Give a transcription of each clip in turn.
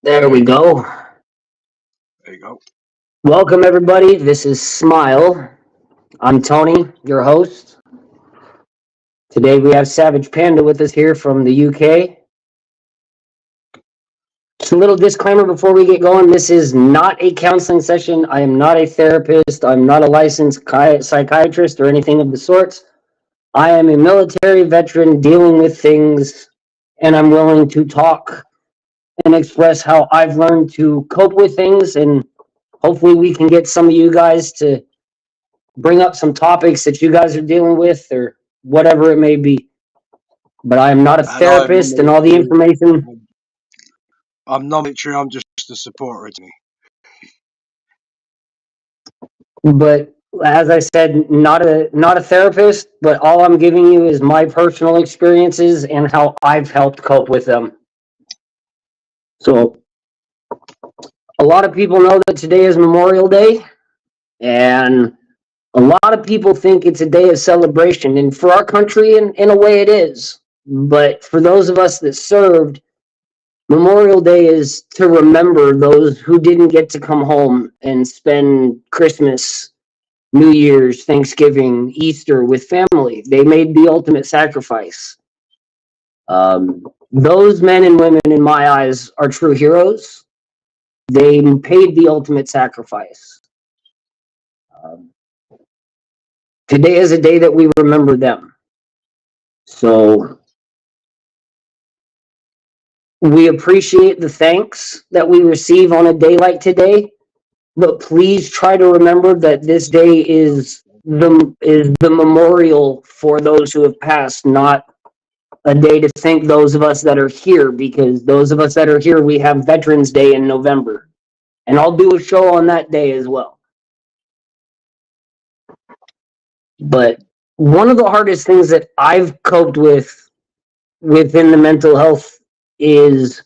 There we go. There you go. Welcome, everybody. This is S.M.I.L.E. I'm Tony, your host. Today we have Savage Panda with us here from the UK. Just a little disclaimer before we get going. This is not a counseling session. I am not a therapist. I'm not a licensed psychiatrist or anything of the sorts. I am a military veteran dealing with things, and I'm willing to talk and express how I've learned to cope with things, and hopefully we can get some of you guys to bring up some topics that you guys are dealing with or whatever it may be. But I am not a And I'm therapist, and all the information. I'm not military. I'm just a supporter to me. But as I said, not a therapist, but all I'm giving you is my personal experiences and how I've helped cope with them. So a lot of people know that today is Memorial Day, and a lot of people think it's a day of celebration. And for our country, in a way, it is. But for those of us that served, Memorial Day is to remember those who didn't get to come home and spend Christmas, New Year's, Thanksgiving, Easter with family. They made the ultimate sacrifice. Those men and women, in my eyes, are true heroes. They paid the ultimate sacrifice. Um, Today is a day that we remember them. So we appreciate the thanks that we receive on a day like today, but please try to remember that this day is the memorial for those who have passed, not a day to thank those of us that are here, because those of us that are here, we have Veterans Day in November. And I'll do a show on that day as well. But one of the hardest things that I've coped with within the mental health is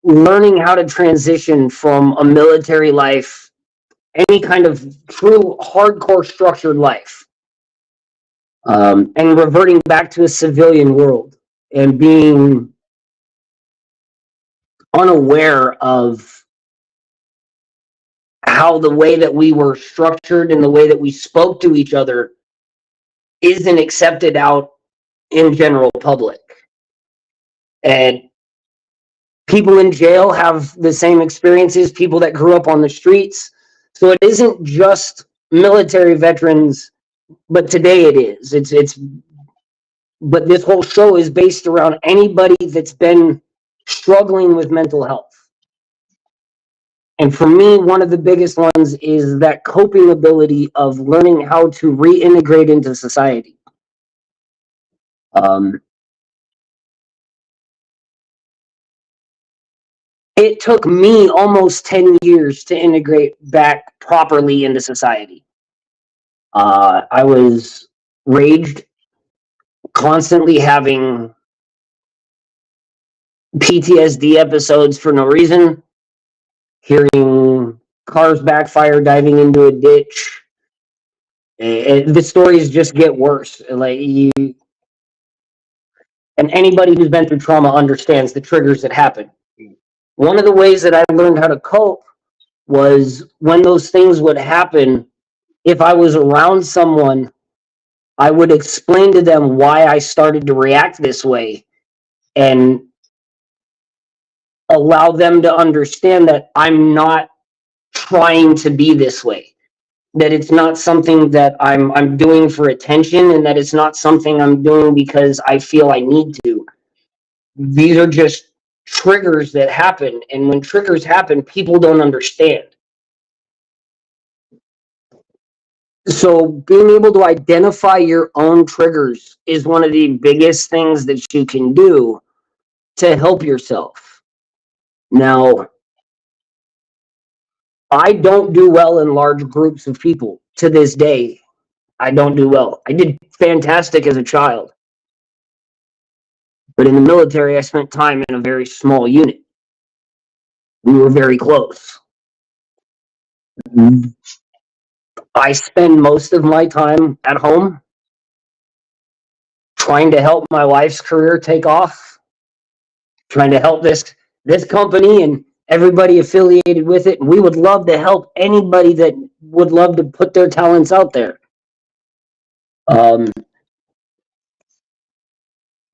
learning how to transition from a military life, any kind of true hardcore structured life, and reverting back to a civilian world and being unaware of how the way that we were structured and the way that we spoke to each other isn't accepted out in general public. And people in jail have the same experiences, people that grew up on the streets. So it isn't just military veterans, but today it is. It's but this whole show is based around anybody that's been struggling with mental health. And for me, one of the biggest ones is that coping ability of learning how to reintegrate into society. Um, it took me almost 10 years to integrate back properly into society. I was raged, constantly having PTSD episodes for no reason, hearing cars backfire, diving into a ditch. The stories just get worse. And anybody who's been through trauma understands the triggers that happen. One of the ways that I learned how to cope was when those things would happen, if I was around someone, I would explain to them why I started to react this way and allow them to understand that I'm not trying to be this way, that it's not something that I'm doing for attention, and that it's not something I'm doing because I feel I need to. These are just triggers that happen, and when triggers happen, people don't understand. So being able to identify your own triggers is one of the biggest things that you can do to help yourself. Now, I don't do well in large groups of people to this day. I don't do well. I did fantastic as a child, but in the military, I spent time in a very small unit. We were very close. I spend most of my time at home trying to help my wife's career take off, trying to help this company and everybody affiliated with it. And we would love to help anybody that would love to put their talents out there.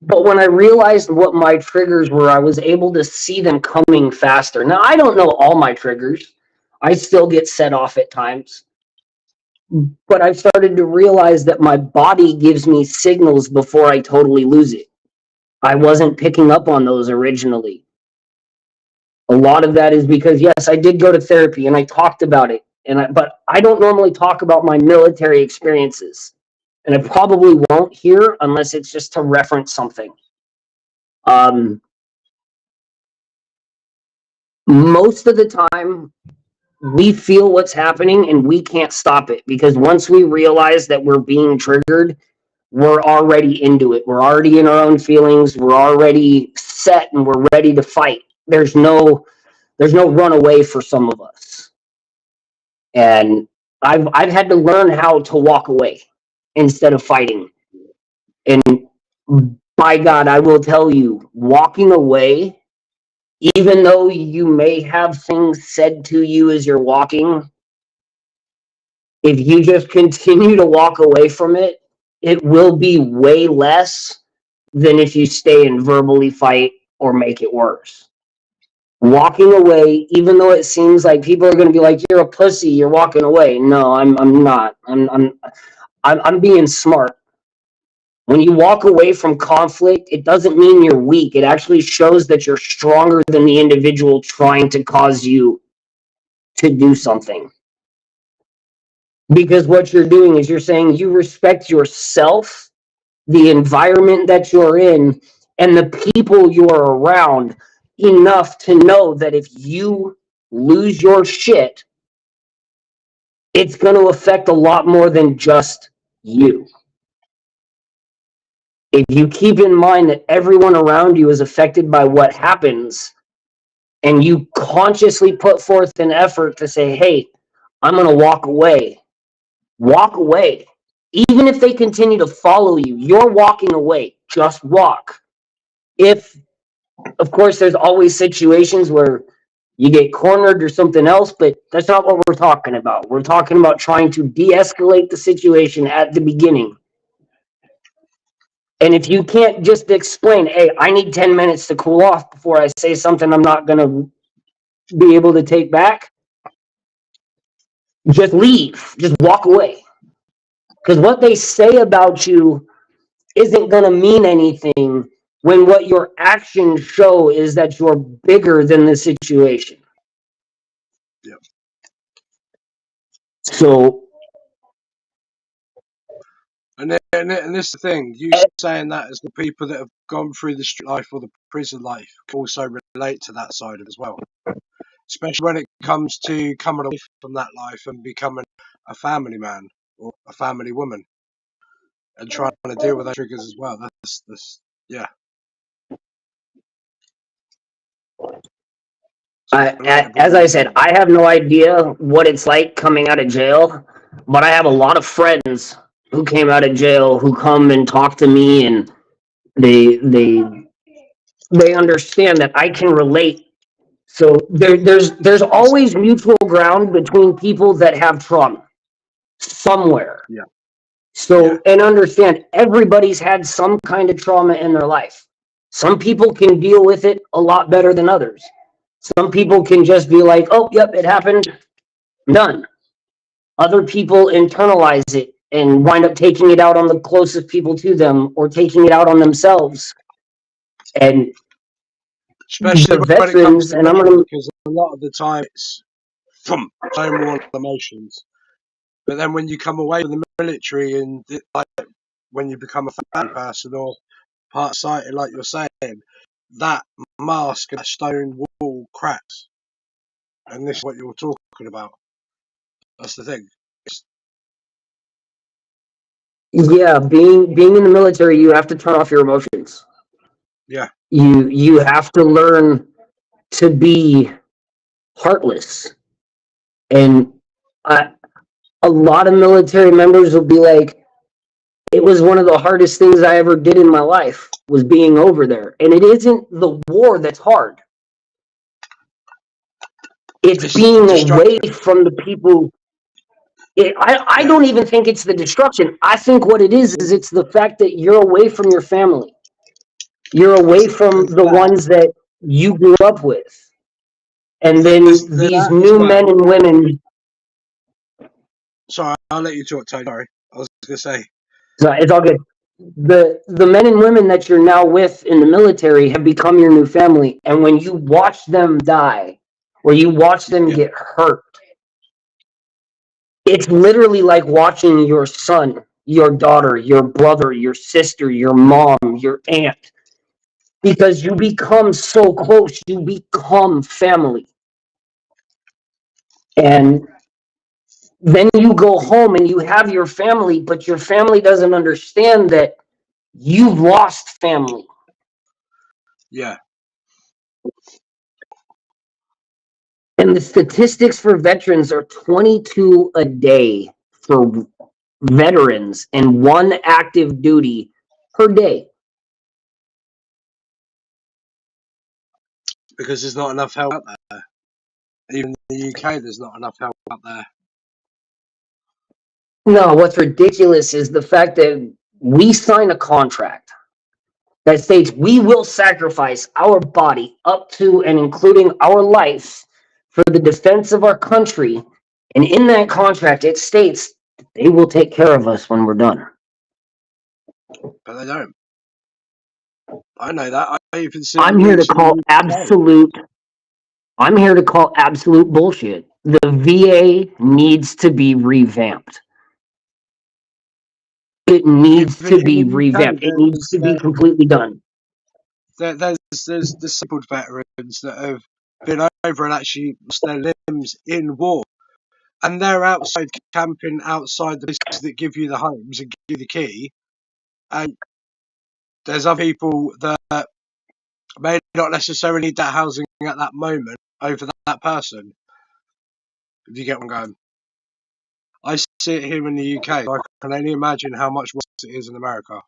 But when I realized what my triggers were, I was able to see them coming faster. Now, I don't know all my triggers. I still get set off at times. But I've started to realize that my body gives me signals before I totally lose it. I wasn't picking up on those originally. A lot of that is because, yes, I did go to therapy and I talked about it. But I don't normally talk about my military experiences. And I probably won't here unless it's just to reference something. Most of the time, we feel what's happening and we can't stop it, because once we realize that we're being triggered, we're already into it. We're already in our own feelings. We're already set and we're ready to fight. There's no run away for some of us. And I've had to learn how to walk away instead of fighting. And by God, I will tell you, walking away, even though you may have things said to you as you're walking, if you just continue to walk away from it, it will be way less than if you stay and verbally fight or make it worse. Walking away, even though it seems like people are going to be like, "You're a pussy, you're walking away." No, I'm not. I'm being smart. When you walk away from conflict, it doesn't mean you're weak. It actually shows that you're stronger than the individual trying to cause you to do something. Because what you're doing is you're saying you respect yourself, the environment that you're in, and the people you're around enough to know that if you lose your shit, it's going to affect a lot more than just you. If you keep in mind that everyone around you is affected by what happens, and you consciously put forth an effort to say, "Hey, I'm going to walk away." Walk away. Even if they continue to follow you, you're walking away. Just walk. If, of course, there's always situations where you get cornered or something else, but that's not what we're talking about. We're talking about trying to de-escalate the situation at the beginning. And if you can't just explain, "Hey, I need 10 minutes to cool off before I say something I'm not going to be able to take back," just leave. Just walk away. Because what they say about you isn't going to mean anything when what your actions show is that you're bigger than the situation. Yep. So, And this is the thing, you saying that as the people that have gone through the street life or the prison life can also relate to that side of it as well. Especially when it comes to coming away from that life and becoming a family man or a family woman and trying to deal with those triggers as well. That's yeah. So as I said, I have no idea what it's like coming out of jail, but I have a lot of friends who came out of jail who come and talk to me, and they they they understand that I can relate. So there's always mutual ground between people that have trauma somewhere. Yeah. So, and understand, everybody's had some kind of trauma in their life. Some people can deal with it a lot better than others. Some people can just be like, "Oh, yep, it happened, I'm done." Other people internalize it and wind up taking it out on the closest people to them, or taking it out on themselves. And especially the when it comes veterans, to and I'm men, going to, because a lot of the time it's so more emotions. But then when you come away from the military and like when you become a family person or part of society, like you're saying, that mask and that stone wall cracks. And this is what you're talking about. That's the thing. yeah, being in the military, you have to turn off your emotions. Yeah. You have to learn to be heartless. And I, a lot of military members will be like, "It was one of the hardest things I ever did in my life, was being over there." And it isn't the war that's hard. It's It's the being away destruction. from the people. I Yeah. don't even think it's the destruction. I think what it is it's the fact that you're away from your family. You're away from And the that, ones that you grew up with. And there's then these that as new men well. and women. Sorry, I'll let you talk, Tony. Sorry. I was going to say. So it's all good. The men and women that you're now with in the military have become your new family, and when you watch them die, or you watch them Yeah. get hurt, it's literally like watching your son, your daughter, your brother, your sister, your mom, your aunt, because you become so close, you become family. And then you go home and you have your family, but your family doesn't understand that you've lost family. Yeah. And the statistics for veterans are 22 a day for veterans and one active duty per day. Because there's not enough help out there. Even in the UK, there's not enough help out there. No, what's ridiculous is the fact that we sign a contract that states we will sacrifice our body up to and including our life for the defense of our country. And in that contract, it states that they will take care of us when we're done. But they don't. I know that. I even see I'm the here to news in call the UK. absolute. I'm here to call absolute bullshit. The VA needs to be revamped. It needs Even to in be the UK, revamped. It needs to be completely done. there's disabled veterans that have been over and actually lost their limbs in war. And they're outside camping outside the places that give you the homes and give you the key. And there's other people that may not necessarily need that housing at that moment over that person. If you get what I'm going. I see it here in the UK. I can only imagine how much worse it is in America.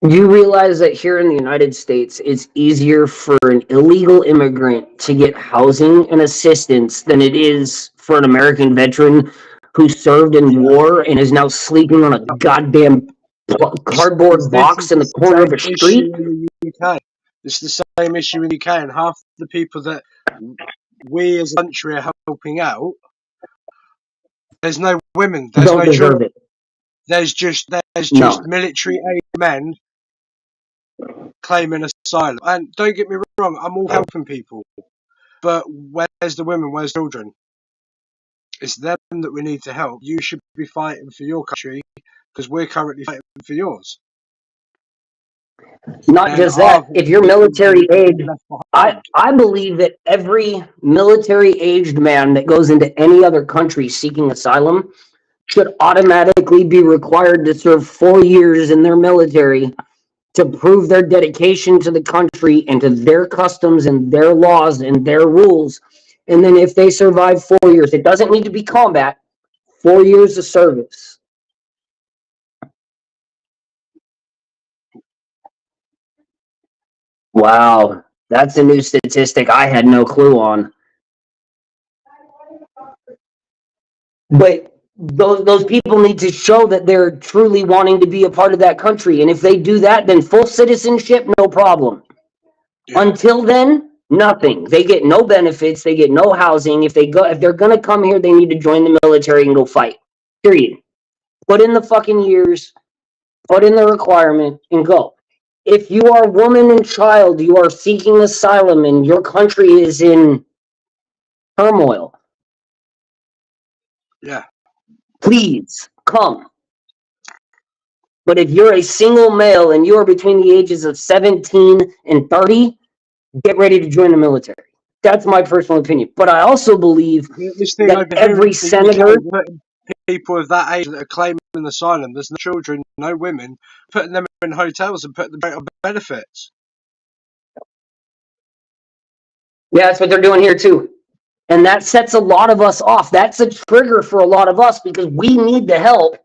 You realize that here in the United States, it's easier for an illegal immigrant to get housing and assistance than it is for an American veteran who served in Yeah. war and is now sleeping on a goddamn cardboard This box is in the the corner of a same issue street? in the UK. It's the same issue in the UK, and half the people that we as a country are helping out, there's no women, there's Don't no deserve children, it. there's just No. military age men claiming asylum. And don't get me wrong, I'm all helping people, but where's the women? Where's the children? It's them that we need to help. You should be fighting for your country because we're currently fighting for yours. Not And just our that, if you're veterans military are age, being left I, behind. I believe that every military aged man that goes into any other country seeking asylum should automatically be required to serve 4 years in their military to prove their dedication to the country and to their customs and their laws and their rules. And then if they survive 4 years, it doesn't need to be combat, 4 years of service. Wow, that's a new statistic I had no clue on. But those people need to show that they're truly wanting to be a part of that country. And if they do that, then full citizenship, no problem. Yeah. Until then, nothing. They get no benefits. They get no housing. If they're gonna come here, they need to join the military and go fight. Period. Put in the fucking years. Put in the requirement and go. If you are woman and child, you are seeking asylum, and your country is in turmoil. Yeah. Please come. But if you're a single male and you are between the ages of 17 and 30, get ready to join the military. That's my personal opinion. But I also believe This thing that over here every in the UK, senator, putting people of that age that are claiming asylum, there's no children, no women, putting them in hotels and putting them on benefits. yeah, that's what they're doing here too. And that sets a lot of us off. That's a trigger for a lot of us because we need the help,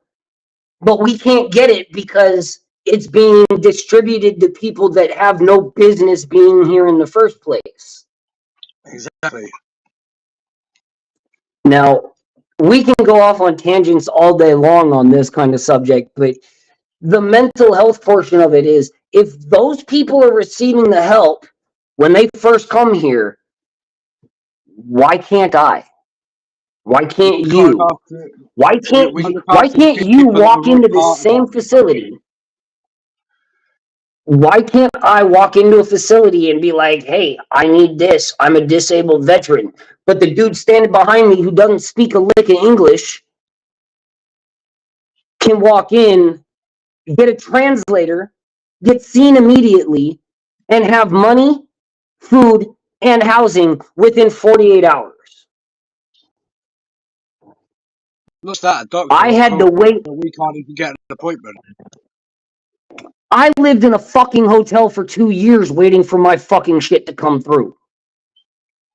but we can't get it because it's being distributed to people that have no business being here in the first place. Exactly. Now, we can go off on tangents all day long on this kind of subject, but the mental health portion of it is if those people are receiving the help when they first come here, why can't I? Why We can't can't you? look after Why can't we can't you look why after the can't you people that are walk already into the part of same our facility? Why can't I walk into a facility and be like, hey, I need this. I'm a disabled veteran. But the dude standing behind me who doesn't speak a lick of English can walk in, get a translator, get seen immediately, and have money, food, and housing within 48 hours. Not that a doctor I on had to call, wait. we can't even get an appointment. I lived in a fucking hotel for 2 years waiting for my fucking shit to come through.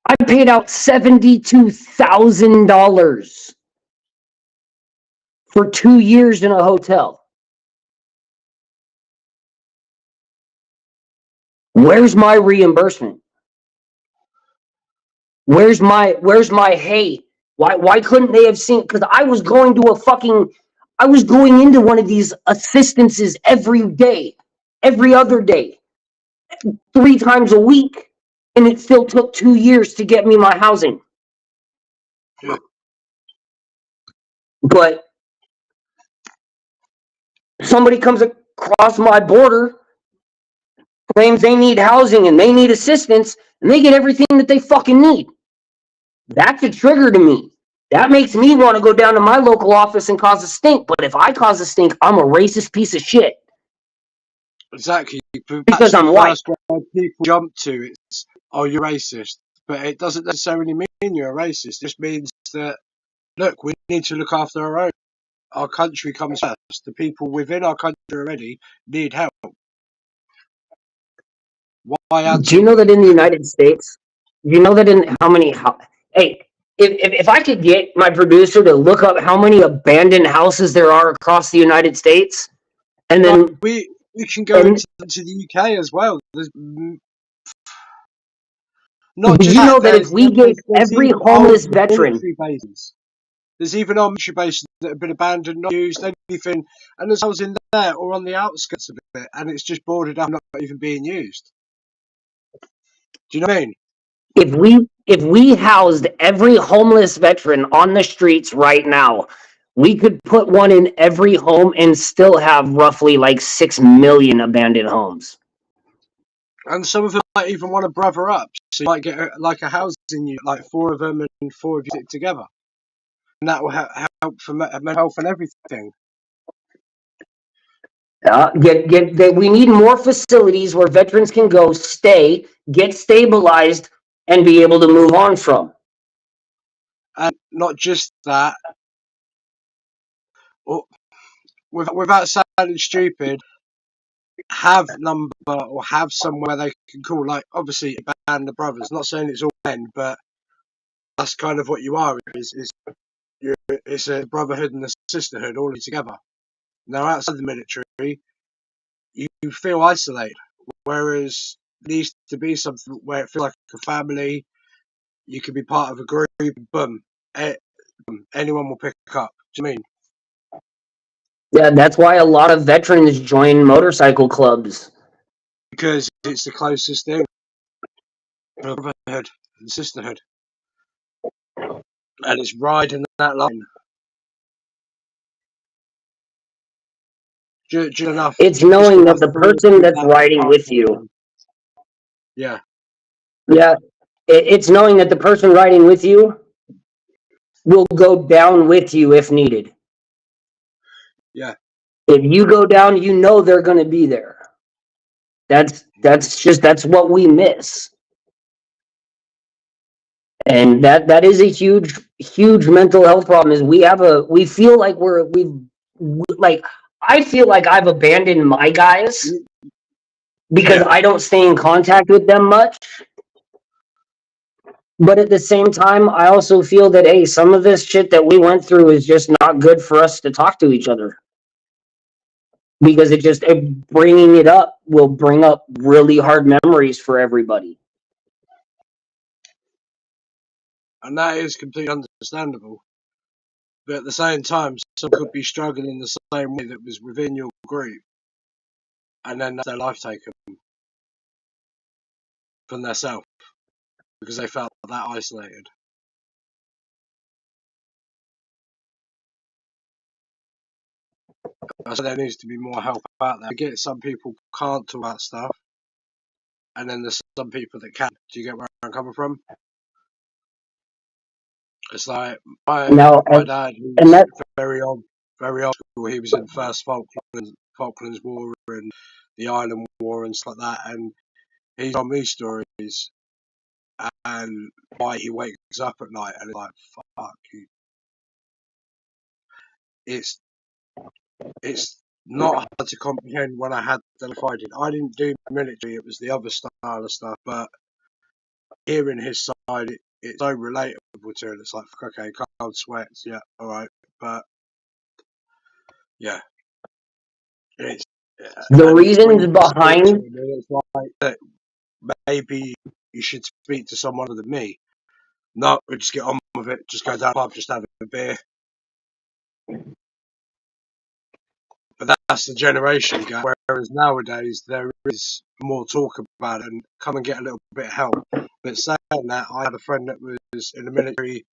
I paid out $72,000 for 2 years in a hotel. Where's my reimbursement? Where's my hey? Why couldn't they have seen? Because I was going into one of these assistances every day, every other day, 3 times a week, and it still took 2 years to get me my housing. Yeah. But somebody comes across my border, claims they need housing and they need assistance, and they get everything that they fucking need. That's a trigger to me. That makes me want to go down to my local office and cause a stink. But if I cause a stink, I'm a racist piece of shit. Exactly. Because That's the I'm white. first word people jump to. It's, oh, you're racist. But it doesn't necessarily mean you're a racist. It just means that, look, we need to look after our own. Our country comes first. The people within our country already need help. Why add Do you to know it? that in the United States, do you know that in how many, hey, if I could get my producer to look up how many abandoned houses there are across the United States, and Like, then, we can go and into the UK as well. There's not do just you that. know that if we gave There's every even old homeless veteran, military bases. There's even old military bases that have been abandoned, not used, anything, and there's houses in there or on the outskirts of it, and it's just boarded up, not even being used. Do you know what I mean? if we housed every homeless veteran on the streets right now, we could put one in every home and still have roughly like 6 million abandoned homes. And some of them might even want to brother up, so you might get like a housing unit, like 4 of them, and 4 of you sit together, and that will help for mental health and everything. We need more facilities where veterans can go, stay, get stabilized, and be able to move on from. And not just that, without sounding stupid, have number or have somewhere they can call, like obviously a band of brothers. Not saying it's all men, but that's kind of what you are. It's a brotherhood and a sisterhood all together. Now outside the military, you feel isolated, whereas there needs to be something where it feels like a family. You can be part of a group. Boom, anyone will pick up. Do you mean? Yeah, that's why a lot of veterans join motorcycle clubs. Because it's the closest thing, brotherhood and sisterhood, and it's riding that line. Just enough, It's just knowing that enough the to person keep that's that riding heart with you, going. Yeah, yeah, it's knowing that the person riding with you will go down with you if needed. yeah. If you go down, you know they're going to be there. That's what we miss. And that is a huge mental health problem. Is we feel like like I feel like I've abandoned my guys because Yeah, I don't stay in contact with them much. But at the same time, I also feel that hey, some of this shit that we went through is just not good for us to talk to each other because bringing it up will bring up really hard memories for everybody. and that is completely understandable. But at the same time, some could be struggling the same way that was within your group, and then their life taken from themselves because they felt that isolated. So there needs to be more help out there. I get some people can't talk about stuff, and then there's some people that can. Do you get where I'm coming from? It's like Now, my dad, and who's that very old school. He was in the first Falklands War and the Island War and stuff like that, and he told me stories and why he wakes up at night and it's like, fuck you. it's not hard to comprehend when I had the life I did. I didn't do military; it was the other style of stuff. But hearing his side, it's so relatable to it. It's like, okay, cold sweats, yeah, all right, but yeah, it's The and when reasons you speak to behind him, it's like that maybe you should speak to someone other than me. No, we just get on with it. Just go down the pub, just have a beer. But that's the generation gap. Whereas nowadays there is more talk about it and come and get a little bit of help. But saying that, I had a friend that was in the military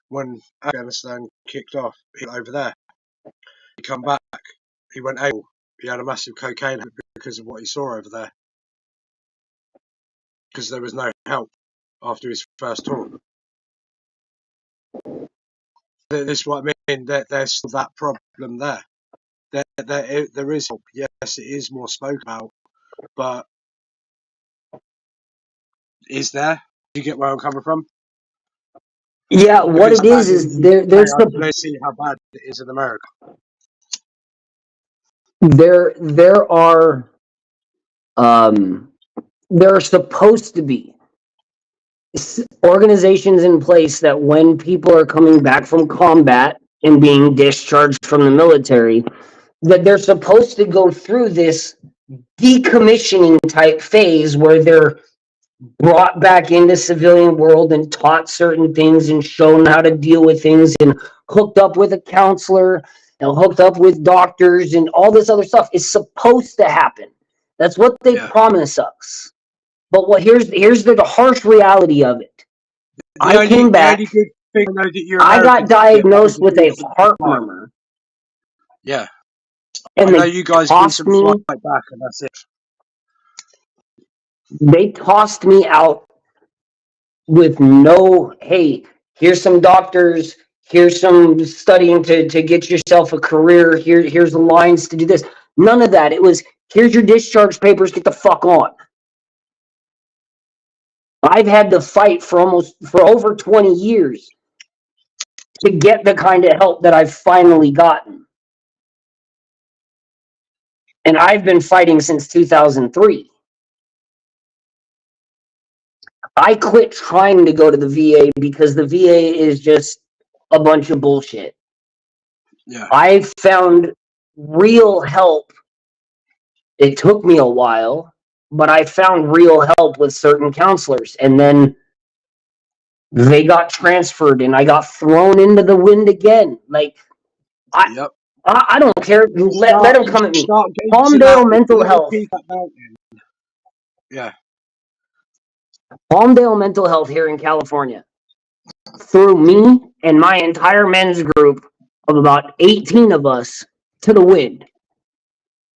when Afghanistan kicked off. He went over there. He come back. He went AWOL. He had a massive cocaine habit because of what he saw over there. Because there was no help after his first tour. This is what I mean. There's still that problem there. There is help. Yes, it is more spoken about, but is there? Do you get where I'm coming from? yeah, If what it's it bad in is the UK, there's I the can only see how bad it is in America. there are there are supposed to be organizations in place that when people are coming back from combat and being discharged from the military, that they're supposed to go through this decommissioning type phase where they're brought back into civilian world and taught certain things and shown how to deal with things and hooked up with a counselor and hooked up with doctors and all this other stuff is supposed to happen. That's what they Yeah. promise us. But what here's the harsh reality of it. I came The back. only good thing I know that you I got Americans get is diagnosed a with a decent heart flight. murmur, Yeah. I and know you guys decent flight back, and that's it. they tossed me out with no, hey, here's some doctors, here's some studying to get yourself a career, here's the lines to do this. None of that. It was, here's your discharge papers, get the fuck on. I've had to fight for over 20 years to get the kind of help that I've finally gotten. And I've been fighting since 2003. I quit trying to go to the VA because the VA is just a bunch of bullshit. Yeah. I found real help. It took me a while, but I found real help with certain counselors. And then they got transferred and I got thrown into the wind again. Like, I, Yep. I don't care. Let them You come at me. start getting to that Palmdale Mental little Health. peak at mountain. Yeah. Palmdale Mental Health here in California. Threw me and my entire men's group of about 18 of us to the wind.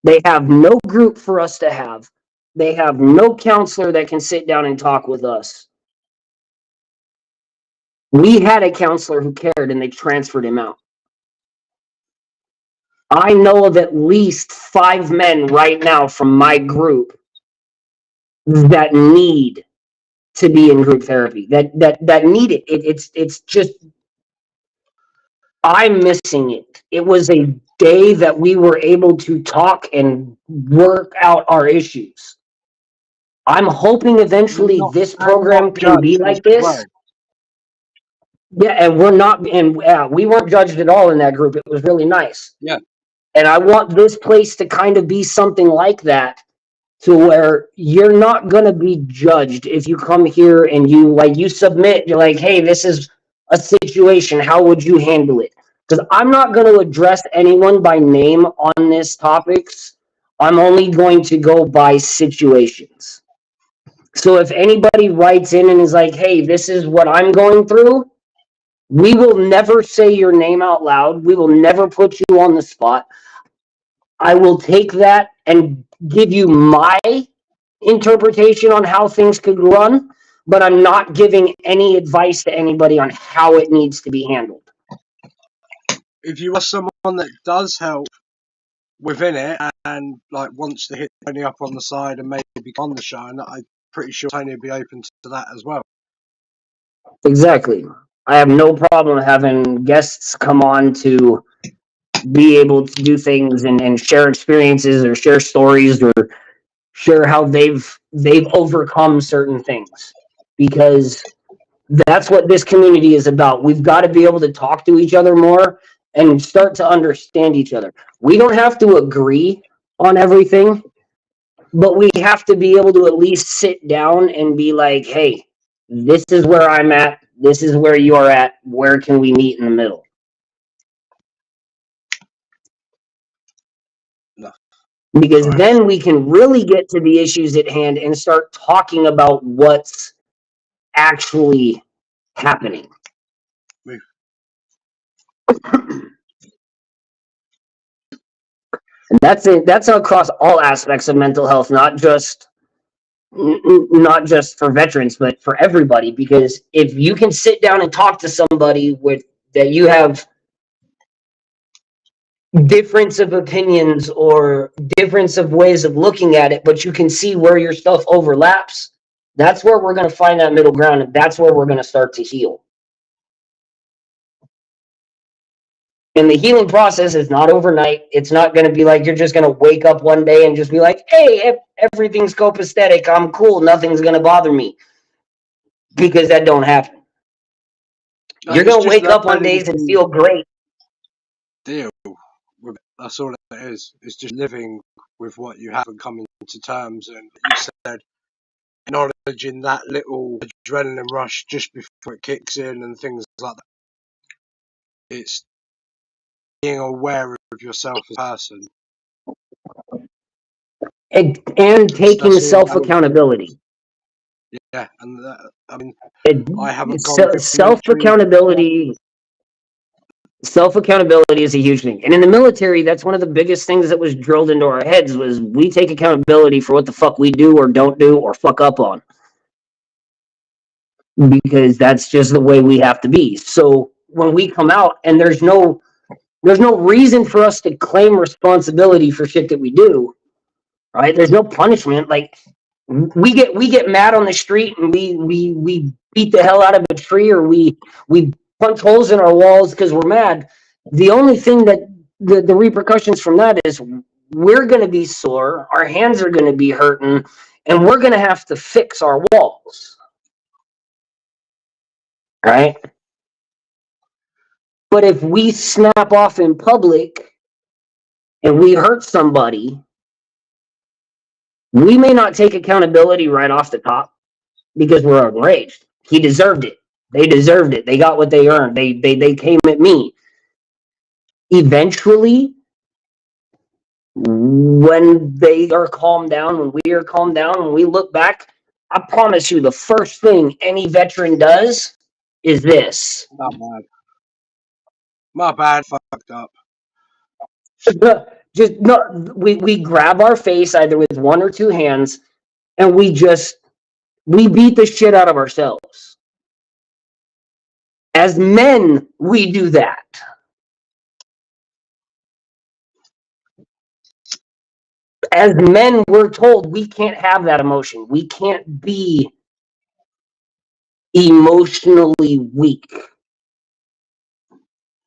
They have no group for us to have. They have no counselor that can sit down and talk with us. We had a counselor who cared and they transferred him out. I know of at least 5 men right now from my group that need to be in group therapy, that need it. It's just, I'm missing it. It was a day that we were able to talk and work out our issues. I'm hoping eventually this And not program can be judged as like this. well. Yeah, and we're not, and we weren't judged at all in that group. It was really nice. Yeah. And I want this place to kind of be something like that, to where you're not going to be judged if you come here and you submit, you're like, hey, this is a situation. How would you handle it? Because I'm not going to address anyone by name on this topics. I'm only going to go by situations. So if anybody writes in and is like, hey, this is what I'm going through, we will never say your name out loud. We will never put you on the spot. I will take that and give you my interpretation on how things could run, but I'm not giving any advice to anybody on how it needs to be handled. If you are someone that does help within it and like wants to hit Tony up on the side and maybe on the show, and I'm pretty sure Tony would be open to that as well. Exactly. I have no problem having guests come on to be able to do things and share experiences or share stories or share how they've overcome certain things, because that's what this community is about. We've got to be able to talk to each other more and start to understand each other. We don't have to agree on everything, but we have to be able to at least sit down and be like, hey, this is where I'm at, this is where you're at, where can we meet in the middle? No, Because correct. then we can really get to the issues at hand and start talking about what's actually happening. We- And that's it. That's across all aspects of mental health, not just for veterans, but for everybody. Because if you can sit down and talk to somebody with that you have difference of opinions or difference of ways of looking at it, but you can see where your stuff overlaps, that's where we're going to find that middle ground, and that's where we're going to start to heal. And the healing process is not overnight. It's not going to be like you're just going to wake up one day and just be like, hey, everything's copacetic, I'm cool, nothing's going to bother me. Because that don't happen. No, You're it's going to just wake up on learning days and to feel great. deal with it. That's all it is. It's just living with what you have and coming to terms. And you said, acknowledging that little adrenaline rush just before it kicks in and things like that. It's being aware of yourself as a person. And taking That's all it self comes to. accountability. Yeah, and I mean, I haven't gone through the Self military. accountability. Self accountability is a huge thing, and in the military, that's one of the biggest things that was drilled into our heads was we take accountability for what the fuck we do or don't do or fuck up on, because that's just the way we have to be. So when we come out and there's no reason for us to claim responsibility for shit that we do, right? There's no punishment. Like we get mad on the street and we beat the hell out of a tree, or we punch holes in our walls because we're mad. The only thing that the repercussions from that is we're going to be sore, our hands are going to be hurting, and we're going to have to fix our walls, right? But if we snap off in public and we hurt somebody, we may not take accountability right off the top because we're enraged. He deserved it. They deserved it. They got what they earned. They came at me. Eventually, when they are calmed down, when we are calmed down, when we look back, I promise you, the first thing any veteran does is this. My bad. My bad. Fucked up. Just no, we grab our face either with one or two hands, and we beat the shit out of ourselves. As men, we do that. As men, we're told we can't have that emotion. We can't be emotionally weak.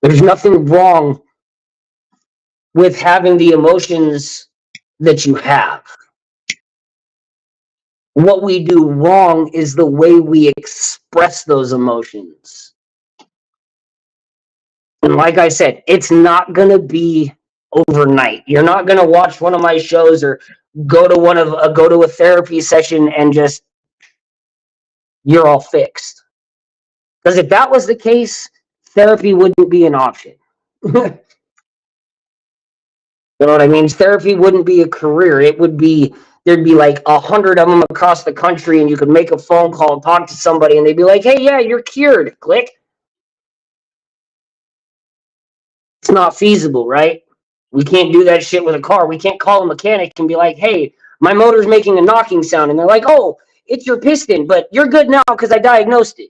There's nothing wrong with having the emotions that you have. What we do wrong is the way we express those emotions. And like I said, it's not going to be overnight. You're not going to watch one of my shows or go to a therapy session and just you're all fixed. Because if that was the case, therapy wouldn't be an option. You know what I mean? Therapy wouldn't be a career. It would be there'd be like 100 of them across the country, and you could make a phone call, talk to somebody, and they'd be like, "Hey, yeah, you're cured." Click. It's not feasible, right? We can't do that shit with a car. We can't call a mechanic and be like, "Hey, my motor's making a knocking sound," and they're like, "Oh, it's your piston, but you're good now because I diagnosed it."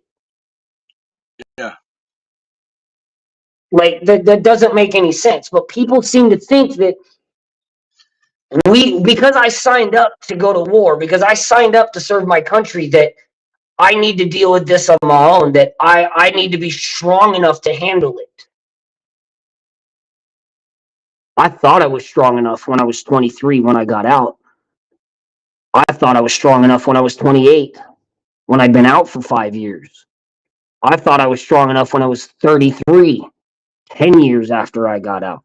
Yeah. Like that doesn't make any sense. But people seem to think that because I signed up to go to war, because I signed up to serve my country, that I need to deal with this on my own, that I need to be strong enough to handle it. I thought I was strong enough when I was 23 when I got out. I thought I was strong enough when I was 28 when I'd been out for 5 years. I thought I was strong enough when I was 33, 10 years after I got out.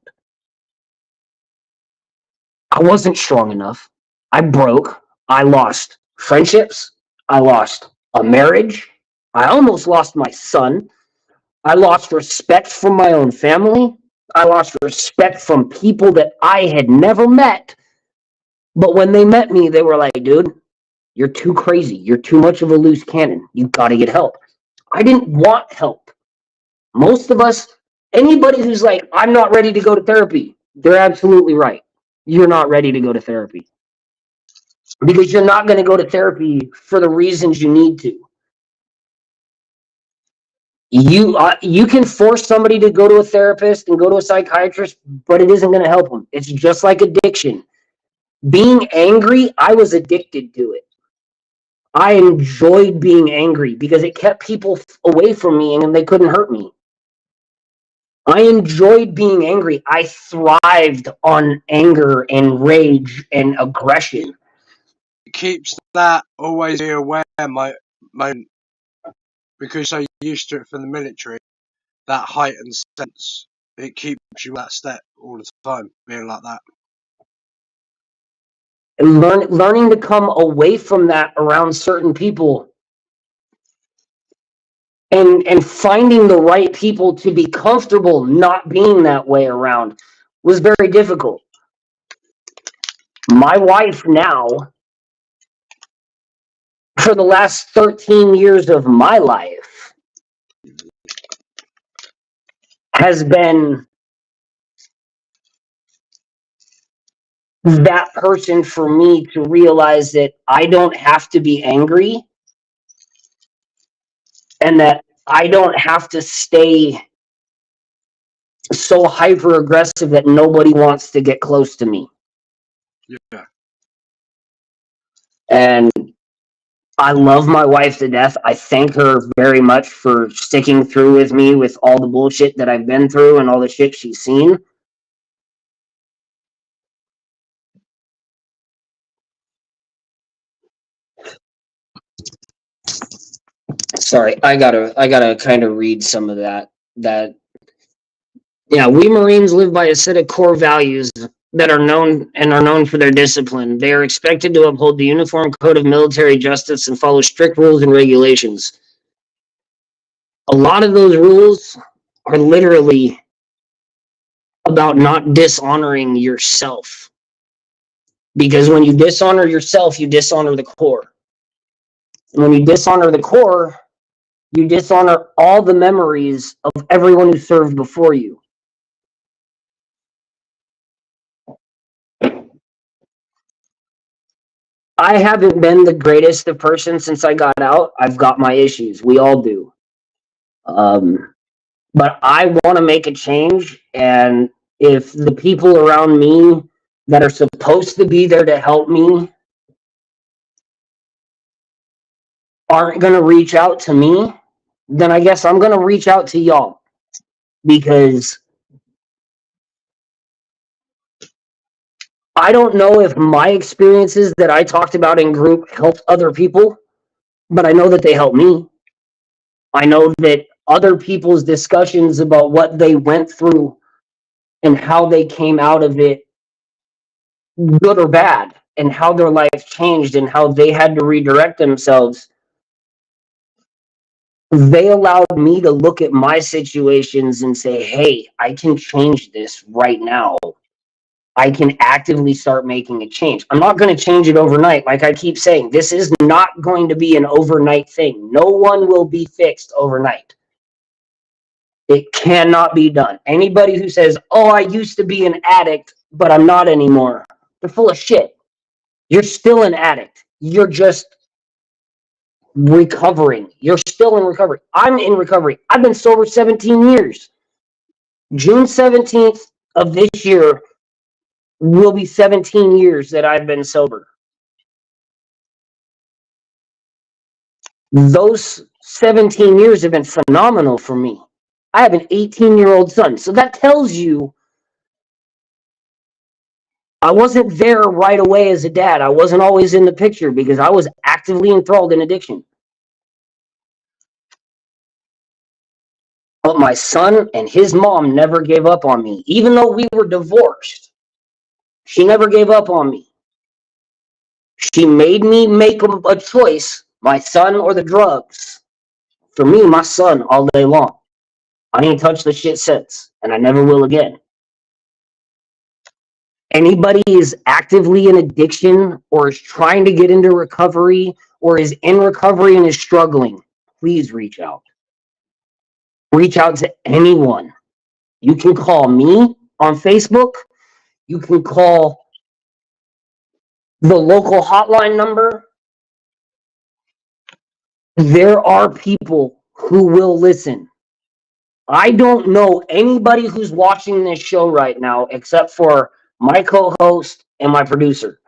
I wasn't strong enough. I broke. I lost friendships. I lost a marriage. I almost lost my son. I lost respect from my own family. I lost respect from people that I had never met. But when they met me, they were like, dude, you're too crazy. You're too much of a loose cannon. You got to get help. I didn't want help. Most of us, anybody who's like, I'm not ready to go to therapy, they're absolutely right. You're not ready to go to therapy because you're not going to go to therapy for the reasons you need to. You can force somebody to go to a therapist and go to a psychiatrist, but it isn't going to help them. It's just like addiction. Being angry, I was addicted to it. I enjoyed being angry because it kept people away from me and they couldn't hurt me. I enjoyed being angry. I thrived on anger and rage and aggression. It keeps that always be aware, my because you're so used to it from the military, that heightened sense. It keeps you that step all the time, being like that. And learning to come away from that around certain people and finding the right people to be comfortable not being that way around was very difficult. My wife now, for the last 13 years of my life, has been that person for me to realize that I don't have to be angry and that I don't have to stay so hyper aggressive that nobody wants to get close to me. Yeah. And I love my wife to death. I thank her very much for sticking through with me with all the bullshit that I've been through and all the shit she's seen. Sorry, I gotta kind of read some of that. Yeah, we Marines live by a set of core values that are known for their discipline. They are expected to uphold the uniform code of military justice and follow strict rules and regulations. A lot of those rules are literally about not dishonoring yourself. Because when you dishonor yourself, you dishonor the core. And when you dishonor the core, you dishonor all the memories of everyone who served before you. I haven't been the greatest of person since I got out. I've got my issues. We all do. Um, but I want to make a change. And if the people around me that are supposed to be there to help me aren't going to reach out to me, then I guess I'm going to reach out to y'all because I don't know if my experiences that I talked about in group helped other people, but I know that they helped me. I know that other people's discussions about what they went through and how they came out of it, good or bad, and how their life changed and how they had to redirect themselves. They allowed me to look at my situations and say, hey, I can change this right now. I can actively start making a change. I'm not going to change it overnight. Like I keep saying, this is not going to be an overnight thing. No one will be fixed overnight. It cannot be done. Anybody who says, oh, I used to be an addict, but I'm not anymore, they're full of shit. You're still an addict. You're just recovering. You're still in recovery. I'm in recovery. I've been sober 17 years. June 17th of this year will be 17 years that I've been sober. Those 17 years have been phenomenal for me. I have an 18-year-old son. So that tells you I wasn't there right away as a dad. I wasn't always in the picture because I was actively enthralled in addiction. But my son and his mom never gave up on me. Even though we were divorced, she never gave up on me. She made me make a choice, my son or the drugs. For me, my son all day long. I ain't touched the shit since, and I never will again. Anybody is actively in addiction or is trying to get into recovery or is in recovery and is struggling, please reach out. Reach out to anyone. You can call me on Facebook. You can call the local hotline number. There are people who will listen. I don't know anybody who's watching this show right now except for my co-host and my producer.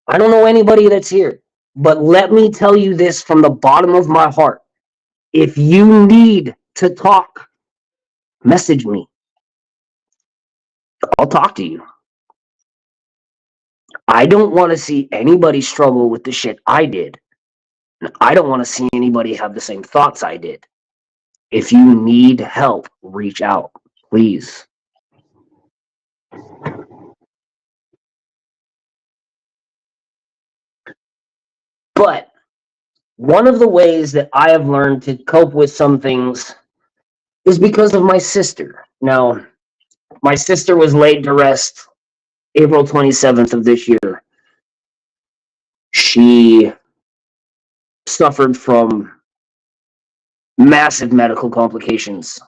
I don't know anybody that's here. But let me tell you this from the bottom of my heart. If you need to talk, message me. I'll talk to you. I don't want to see anybody struggle with the shit I did. I don't want to see anybody have the same thoughts I did. If you need help, reach out, please. But one of the ways that I have learned to cope with some things is because of my sister. Now, my sister was laid to rest April 27th of this year. She suffered from massive medical complications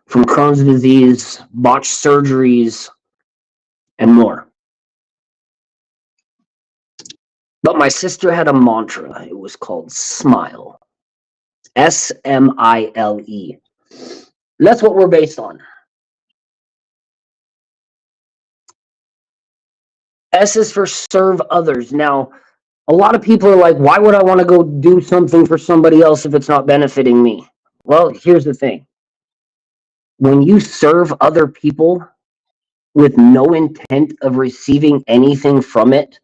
from Crohn's disease, botched surgeries, and more. But my sister had a mantra. It was called S.M.I.L.E. S.M.I.L.E. And that's what we're based on. S is for serve others. Now, a lot of people are like, why would I want to go do something for somebody else if it's not benefiting me? Well, here's the thing. When you serve other people with no intent of receiving anything from it,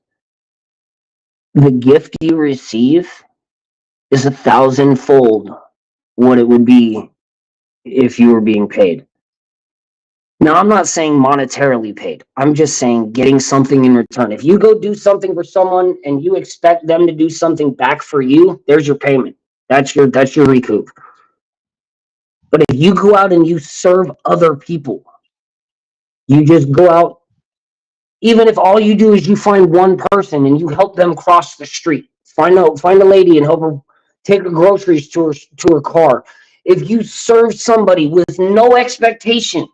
the gift you receive is 1,000-fold what it would be if you were being paid. Now, I'm not saying monetarily paid. I'm just saying getting something in return. If you go do something for someone and you expect them to do something back for you, there's your payment. That's your recoup. But if you go out and you serve other people, you just go out, even if all you do is you find one person and you help them cross the street, find a lady and help her take her groceries to her car. If you serve somebody with no expectation,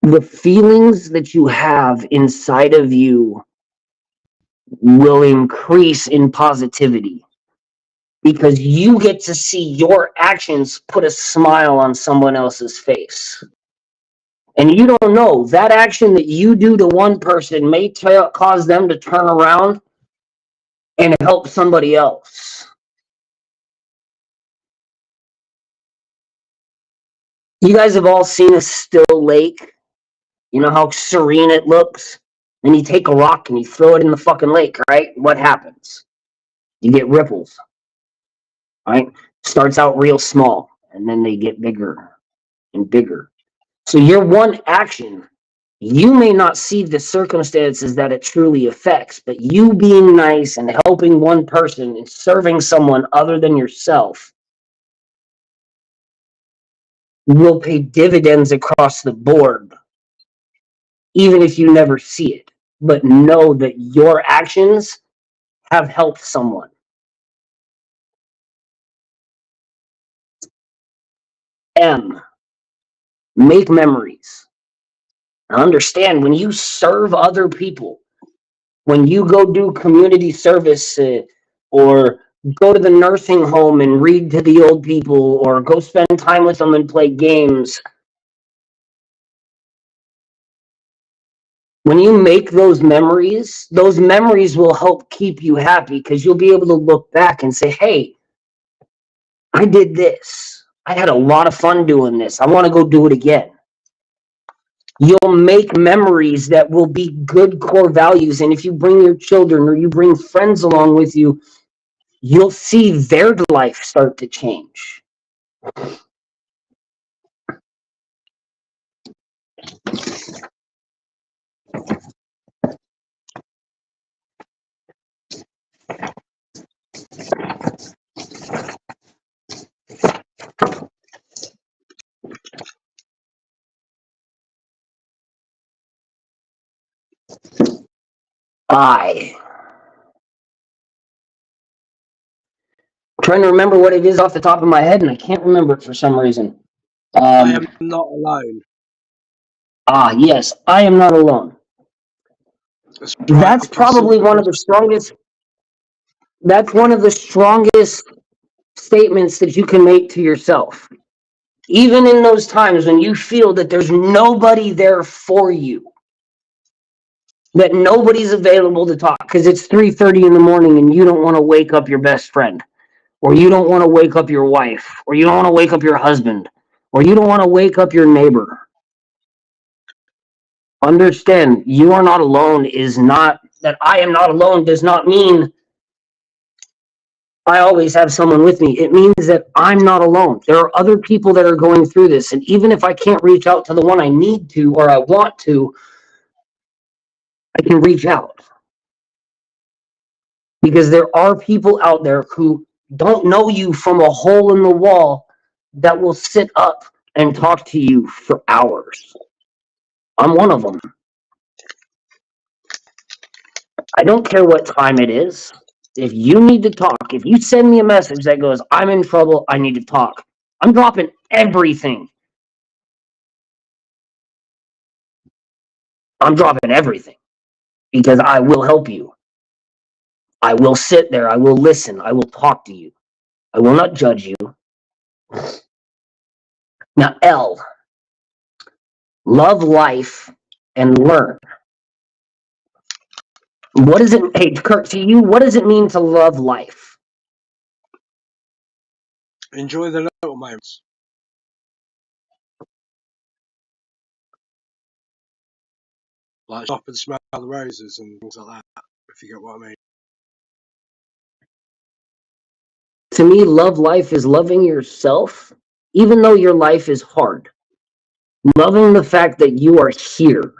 the feelings that you have inside of you will increase in positivity because you get to see your actions put a smile on someone else's face. And you don't know, that action that you do to one person may cause them to turn around and help somebody else. You guys have all seen a still lake. You know how serene it looks? Then you take a rock and you throw it in the fucking lake, right? What happens? You get ripples, right? Starts out real small, and then they get bigger and bigger. So your one action, you may not see the circumstances that it truly affects, but you being nice and helping one person and serving someone other than yourself will pay dividends across the board, even if you never see it. But know that your actions have helped someone. M, make memories. Now understand, when you serve other people, when you go do community service or go to the nursing home and read to the old people or go spend time with them and play games, when you make those memories will help keep you happy because you'll be able to look back and say, hey, I did this. I had a lot of fun doing this. I want to go do it again. You'll make memories that will be good core values. And if you bring your children or you bring friends along with you, you'll see their life start to change. I'm trying to remember what it is off the top of my head, and I can't remember it for some reason. I am not alone. Yes, I am not alone. That's right. That's probably one of the strongest. That's one of the strongest statements that you can make to yourself. Even in those times when you feel that there's nobody there for you, that nobody's available to talk because it's 3:30 in the morning and you don't want to wake up your best friend, or you don't want to wake up your wife, or you don't want to wake up your husband, or you don't want to wake up your neighbor. Understand, you are not alone is not that I am not alone does not mean I always have someone with me. It means that I'm not alone. There are other people that are going through this. And even if I can't reach out to the one I need to or I want to, I can reach out. Because there are people out there who don't know you from a hole in the wall that will sit up and talk to you for hours. I'm one of them. I don't care what time it is. If you need to talk, if you send me a message that goes, I'm in trouble, I need to talk, I'm dropping everything. I'm dropping everything because I will help you. I will sit there. I will listen. I will talk to you. I will not judge you. Now, L, love life and learn. What does it, hey, Kurt, to you, what does it mean to love life? Enjoy the little moments. Like stop and smell the roses and things like that, if you get what I mean. To me, love life is loving yourself, even though your life is hard. Loving the fact that you are here.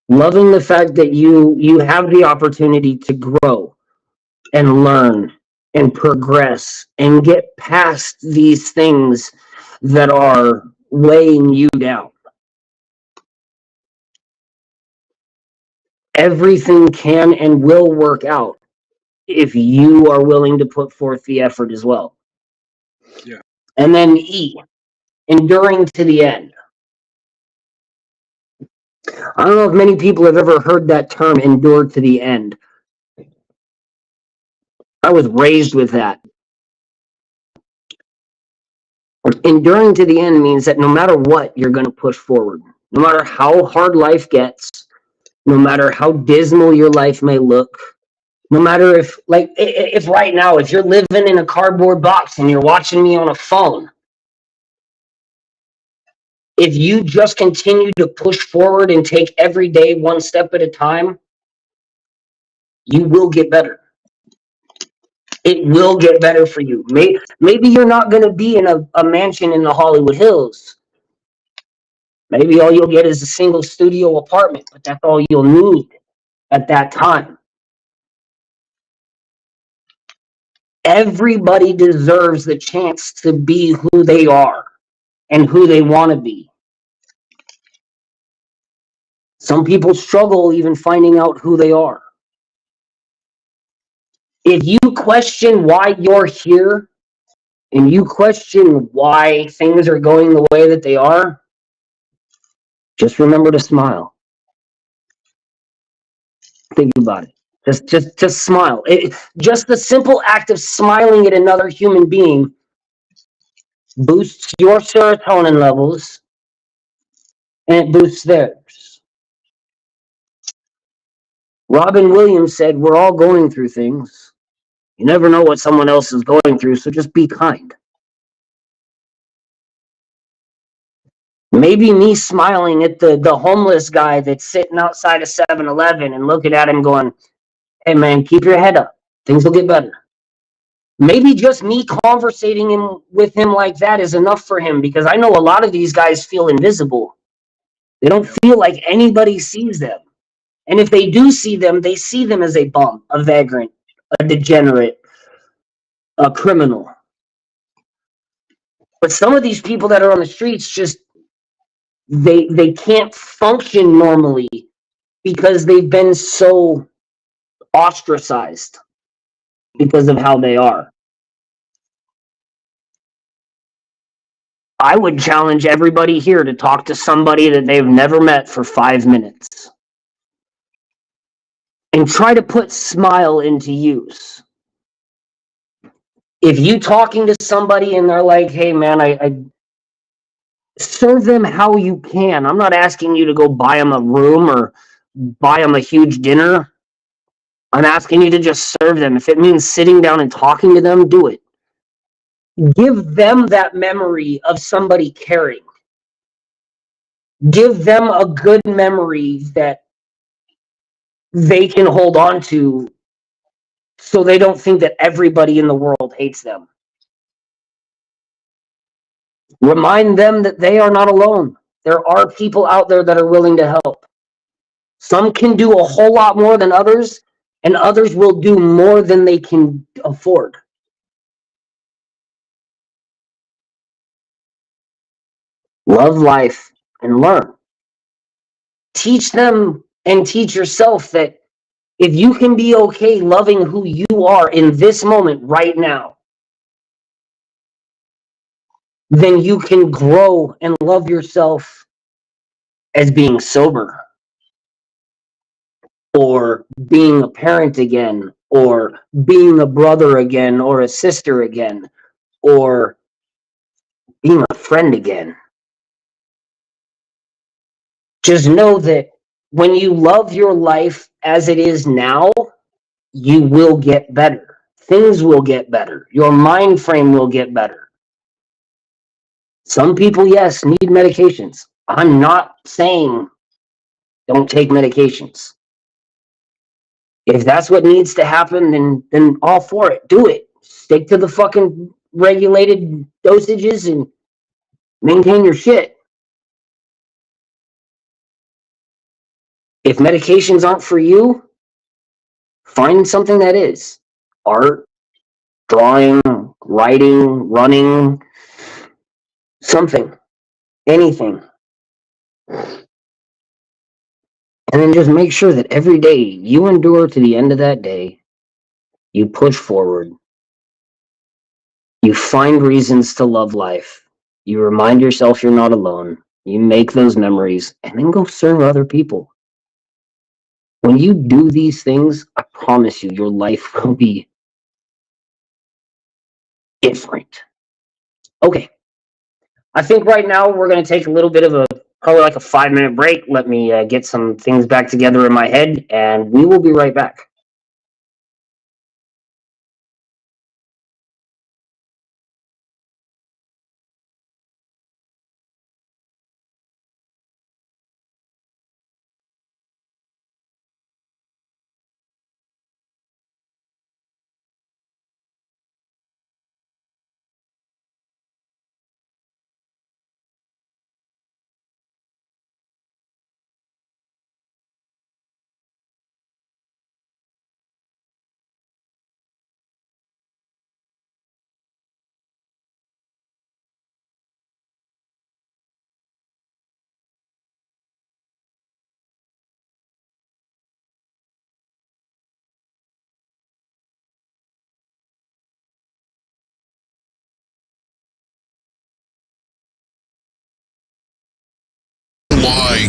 Loving the fact that you have the opportunity to grow and learn and progress and get past these things that are weighing you down. Everything can and will work out if you are willing to put forth the effort as well. Yeah. And then E, enduring to the end. I don't know if many people have ever heard that term, endure to the end. I was raised with that. Enduring to the end means that no matter what, you're going to push forward. No matter how hard life gets, no matter how dismal your life may look, no matter if right now, if you're living in a cardboard box and you're watching me on a phone, if you just continue to push forward and take every day one step at a time, you will get better. It will get better for you. Maybe you're not going to be in a mansion in the Hollywood Hills. Maybe all you'll get is a single studio apartment, but that's all you'll need at that time. Everybody deserves the chance to be who they are and who they want to be. Some people struggle even finding out who they are. If you question why you're here and you question why things are going the way that they are, just remember to smile. Think about it. Just smile. Just the simple act of smiling at another human being boosts your serotonin levels and it boosts theirs. Robin Williams said, we're all going through things. You never know what someone else is going through, so just be kind. Maybe me smiling at the homeless guy that's sitting outside of 7-Eleven and looking at him going, hey man, keep your head up. Things will get better. Maybe just me conversating with him like that is enough for him, because I know a lot of these guys feel invisible. They don't feel like anybody sees them. And if they do see them, they see them as a bum, a vagrant, a degenerate, a criminal. But some of these people that are on the streets just they can't function normally because they've been so ostracized because of how they are. I would challenge everybody here to talk to somebody that they've never met for 5 minutes and try to put S.M.I.L.E into use. If you talking to somebody and they're like, hey man, I serve them how you can. I'm not asking you to go buy them a room or buy them a huge dinner. I'm asking you to just serve them. If it means sitting down and talking to them, do it. Give them that memory of somebody caring. Give them a good memory that they can hold on to, so they don't think that everybody in the world hates them. Remind them that they are not alone. There are people out there that are willing to help. Some can do a whole lot more than others, and others will do more than they can afford. Love life and learn. Teach them and teach yourself that if you can be okay loving who you are in this moment right now, then you can grow and love yourself as being sober, or being a parent again, or being a brother again, or a sister again, or being a friend again. Just know that when you love your life as it is now, you will get better. Things will get better. Your mind frame will get better. Some people, yes, need medications. I'm not saying don't take medications. If that's what needs to happen, then all for it. Do it. Stick to the fucking regulated dosages and maintain your shit. If medications aren't for you, find something that is. Art, drawing, writing, running, something, anything. And then just make sure that every day you endure to the end of that day. You push forward. You find reasons to love life. You remind yourself you're not alone. You make those memories and then go serve other people. When you do these things, I promise you, your life will be different. Okay. I think right now we're going to take a little bit of probably like a 5-minute break. Let me get some things back together in my head, and we will be right back.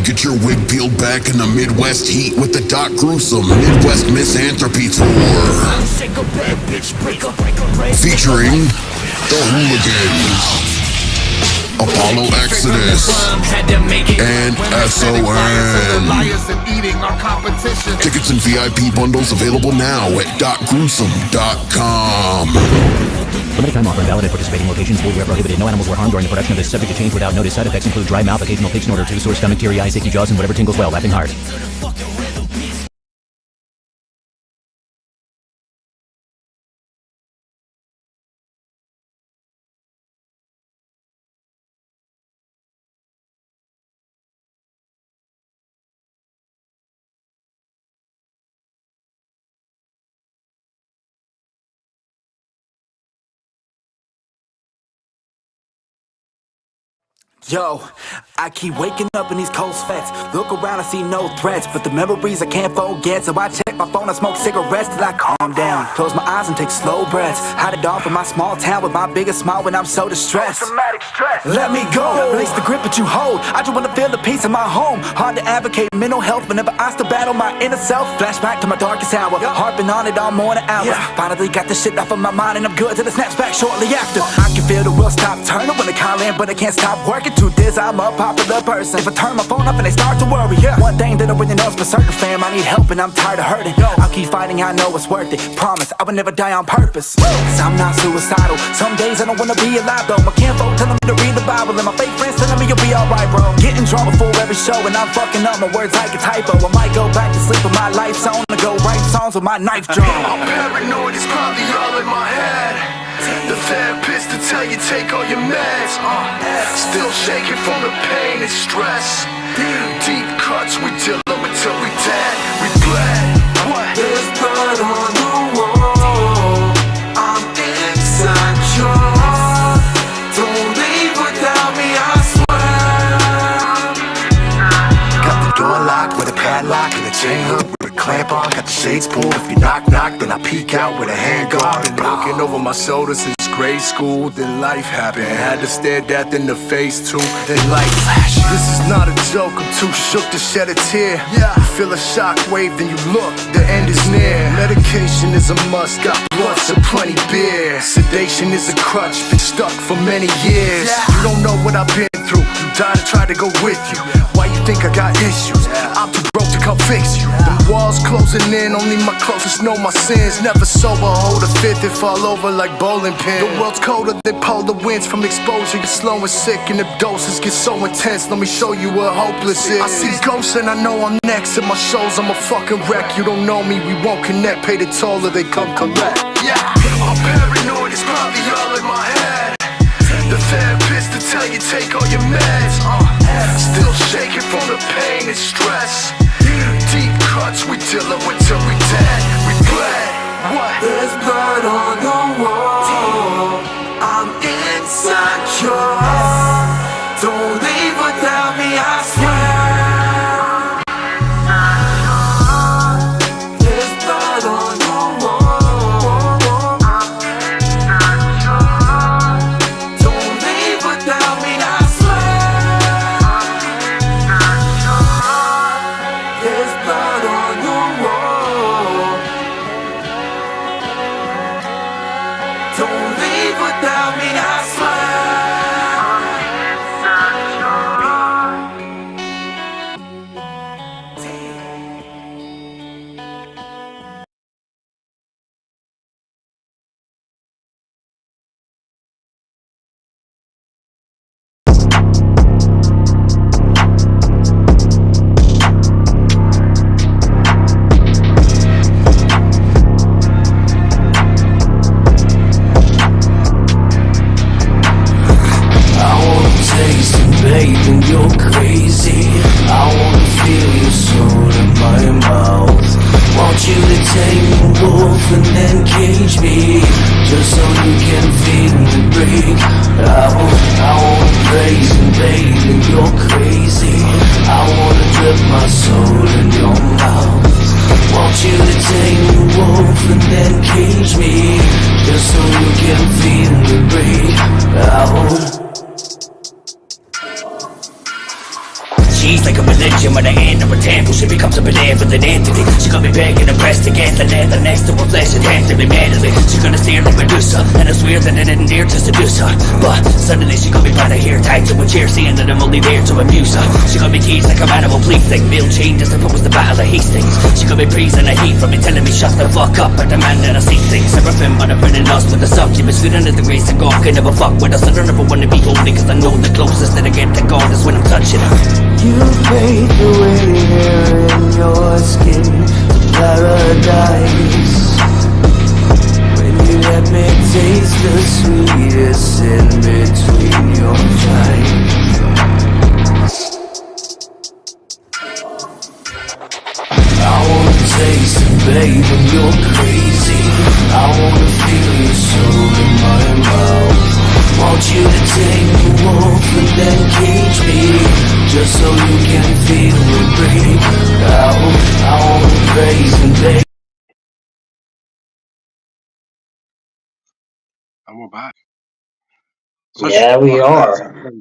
Get your wig peeled back in the Midwest heat with the Doc Gruesome Midwest Misanthropy Tour. Featuring The Hooligans, Apollo Exodus, and S.O.N. Tickets and VIP bundles available now at docgruesome.com. Limited time offer. Invalid at participating locations. Void where prohibited. No animals were harmed during the production of this. Subject to change without notice. Side effects include dry mouth, occasional pig snorter, tooth sore stomach, teary eyes, achy jaws, and whatever tingles well. Laughing hard. Yo, I keep waking up in these cold sweats. Look around, I see no threats, but the memories I can't forget. So I check my phone, I smoke cigarettes till I calm down. Close my eyes and take slow breaths. Hide it off in my small town with my biggest smile when I'm so distressed. Let me go, release the grip that you hold. I just wanna feel the peace in my home. Hard to advocate mental health whenever I still battle my inner self. Flashback to my darkest hour, harping on it all morning hour. Finally got the shit off of my mind and I'm good till it snaps back shortly after. I can feel the wheels stop turning when I call in, but I can't stop working. Truth is, I'm a popular person. If I turn my phone up and they start to worry, one thing that I really know is for certain, fam, I need help and I'm tired of hurting. I'll keep fighting, I know it's worth it. Promise, I would never die on purpose. Cause I'm not suicidal. Some days I don't wanna be alive though. My kinfolk telling me to read the Bible and my fake friends telling me you'll be alright, bro. Getting drunk before every show and I'm fucking up my words like a typo. I might go back to sleep with my lights on to go write songs with my knife drawn. I'm paranoid, it's probably all in my head. The therapist to tell you take all your meds. Still shaking from the pain and stress. Deep cuts we deal with till we dead. We bled. What? There's blood on the wall. I'm inside yours. Don't leave without me, I swear. Got the door locked with a padlock and a chain hook with a clamp on. Got the shades pulled. If you knock, then I peek out with a handguard. Been looking over my shoulder since grade school, then life happened. Had to stare death in the face too, then light flashed. This is not a joke, I'm too shook to shed a tear. You feel a shock wave, then you look, the end is near. Medication is a must, got blood, so plenty beer. Sedation is a crutch, been stuck for many years. You don't know what I've been through, you died and tried to go with you. Why you think I got issues? I'm too broke to come fix you. The walls closing in, only my closest know my sins. Never sober, hold a fifth and fall over like bowling pins. The world's colder than polar winds from exposure. You're slow and sick and the doses get so intense. Let me show you what hopeless is. I see ghosts and I know I'm next. In my shows I'm a fucking wreck. You don't know me, we won't connect. Pay the toll or they come correct. Yeah, I'm paranoid, it's probably all in my head. The therapist to tell you take all your meds. Still shaking from the pain and stress. Deep cuts we deal with till we dead. We bled. What? There's blood on the wall. I'm inside yours. Don't leave without me, I swear. There's blood on the wall. I'm inside yours. Don't leave without me, I swear. There's blood on the wall. Don't leave without me, I swear. Baby, you're crazy. I wanna feel your soul in my mouth. Want you to tame the wolf and then cage me, just so you can feel me break. I wanna praise and baby, you're crazy. I wanna drip my soul in your mouth. Want you to tame the wolf and then cage me, just so you can feel me break. She's like a religion. region when I enter a temple. She becomes a benevolent entity. She got me begging and pressed against the leather next to her flesh and hands to me mentally. She's gonna steer like Medusa, and I swear that I didn't dare to seduce her. But suddenly she got me by the hair, tied to a chair, saying that I'm only there to amuse her. She got me keys like a animal police thing. Bill changes if it was the battle of Hastings. She got me praising the heat from me, telling me shut the fuck up, but the man that I see things. Seraphim, but I've been lost with the succubus. Fit under the grace of God, can never fuck with us. I don't ever wanna be holy, cause I know the closest that I get to God is when I'm touching her. You've made the way here in your skin to paradise. When you let me taste the sweetest in between your thighs. I wanna taste it, babe, when you're crazy. I wanna feel your soul in my mouth. Want you to take me off and then cage me, just so you can feel me breathe out. I wanna praise and babe. And we're back. Yeah, we are.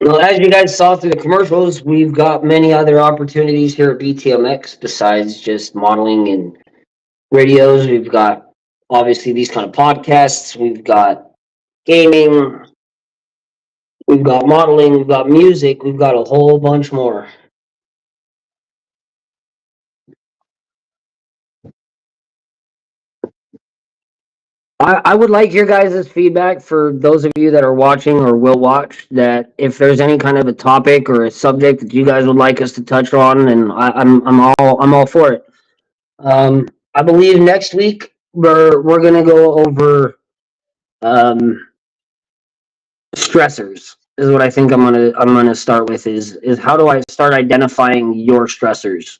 Well, as you guys saw through the commercials, we've got many other opportunities here at BTMX besides just modeling and radios. We've got obviously these kind of podcasts. We've got gaming. We've got modeling. We've got music. We've got a whole bunch more. I would like your guys' feedback for those of you that are watching or will watch, that if there's any kind of a topic or a subject that you guys would like us to touch on, and I'm all for it. I believe next week we're gonna go over stressors is what I think I'm gonna start with is how do I start identifying your stressors?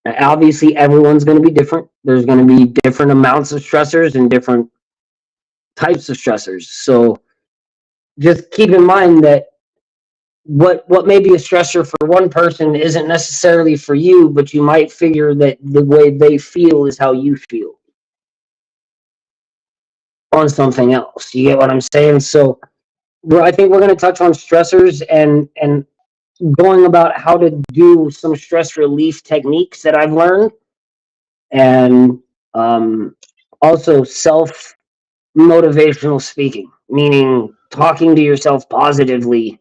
Now, obviously everyone's gonna be different. There's gonna be different amounts of stressors and different types of stressors. So just keep in mind that what may be a stressor for one person isn't necessarily for you, but you might figure that the way they feel is how you feel on something else. You get what I'm saying? So I think we're going to touch on stressors and going about how to do some stress relief techniques that I've learned, and also self motivational speaking, meaning talking to yourself positively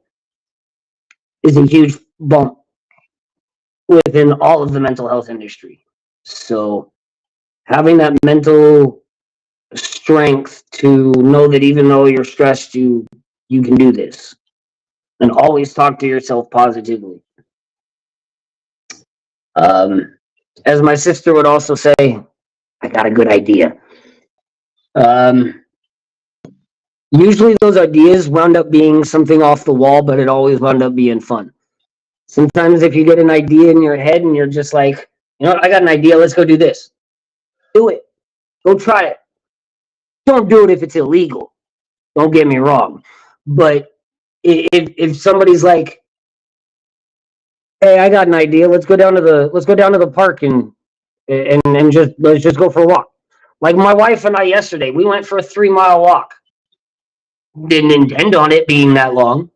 is a huge bump within all of the mental health industry. So having that mental strength to know that even though you're stressed, you can do this, and always talk to yourself positively. As my sister would also say, I got a good idea. Usually those ideas wound up being something off the wall, but it always wound up being fun. Sometimes if you get an idea in your head and you're just like, you know what, I got an idea, let's go do this. Do it. Go try it. Don't do it if it's illegal. Don't get me wrong. But if somebody's like, hey, I got an idea, let's go down to the park and just let's just go for a walk. Like my wife and I yesterday, we went for a 3-mile walk. Didn't intend on it being that long,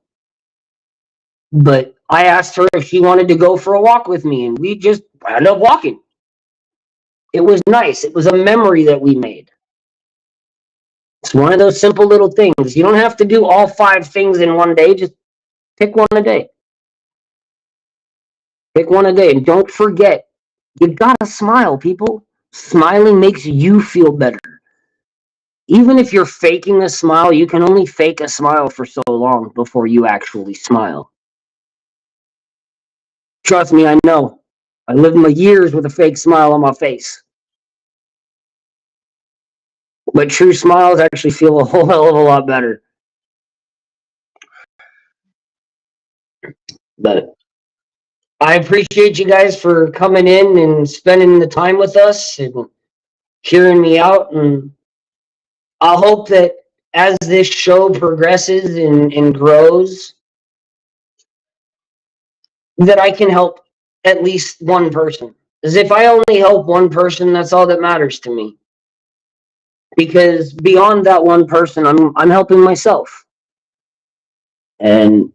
but I asked her if she wanted to go for a walk with me, and we just ended up walking. It was nice. It was a memory that we made. It's one of those simple little things. You don't have to do all 5 things in one day. Just pick one a day. Pick one a day. And don't forget, you gotta smile, people. Smiling makes you feel better. Even if you're faking a smile, you can only fake a smile for so long before you actually smile. Trust me, I know. I lived my years with a fake smile on my face. But true smiles actually feel a whole hell of a lot better. But I appreciate you guys for coming in and spending the time with us and hearing me out. And I hope that as this show progresses and grows, that I can help at least one person. Because if I only help one person, that's all that matters to me. Because beyond that one person, I'm helping myself. And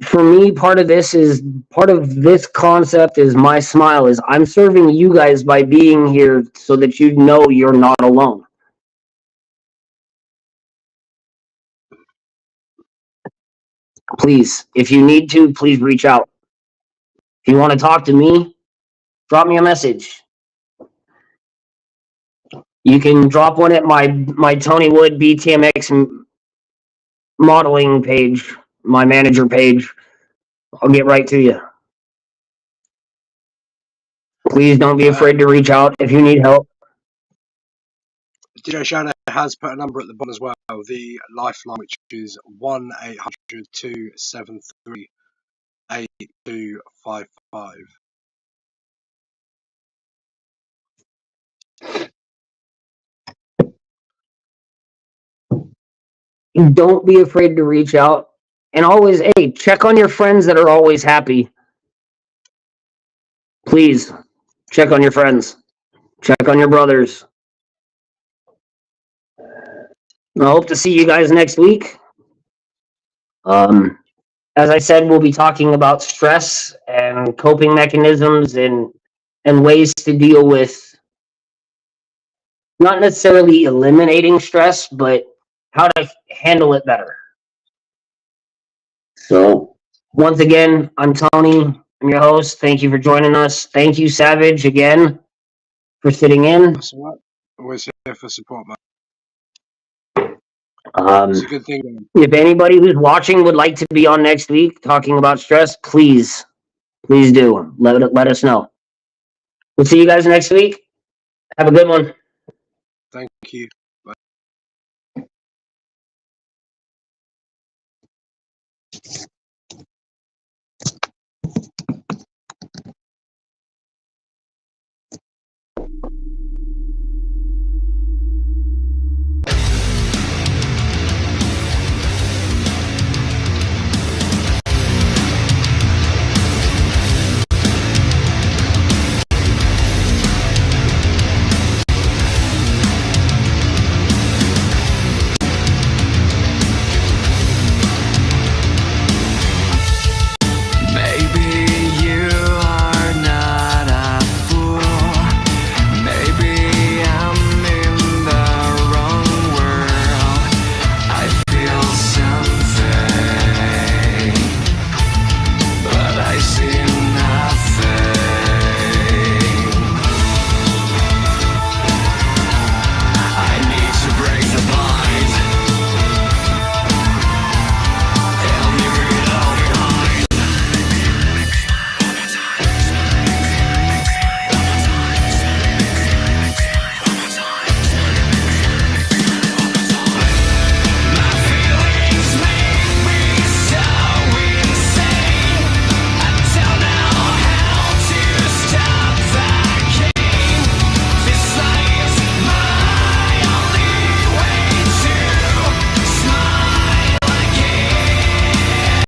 for me, part of this concept is my smile is I'm serving you guys by being here so that you know you're not alone. Please, if you need to, please reach out. If you want to talk to me, drop me a message. You can drop one at my Tony Wood BTMX modeling page, my manager page. I'll get right to you. Please don't be afraid to reach out if you need help. DJ Shannon has put a number at the bottom as well, the lifeline, which is 1-800-273-8255. Don't be afraid to reach out. And always, hey, check on your friends that are always happy. Please, check on your friends. Check on your brothers. I hope to see you guys next week. As I said, we'll be talking about stress and coping mechanisms and ways to deal with not necessarily eliminating stress, but how to handle it better. So, once again, I'm Tony. I'm your host. Thank you for joining us. Thank you, Savage, again, for sitting in. That's all right. Always here for support, man. It's a good thing. If anybody who's watching would like to be on next week talking about stress, please do. Let us know. We'll see you guys next week. Have a good one. Thank you.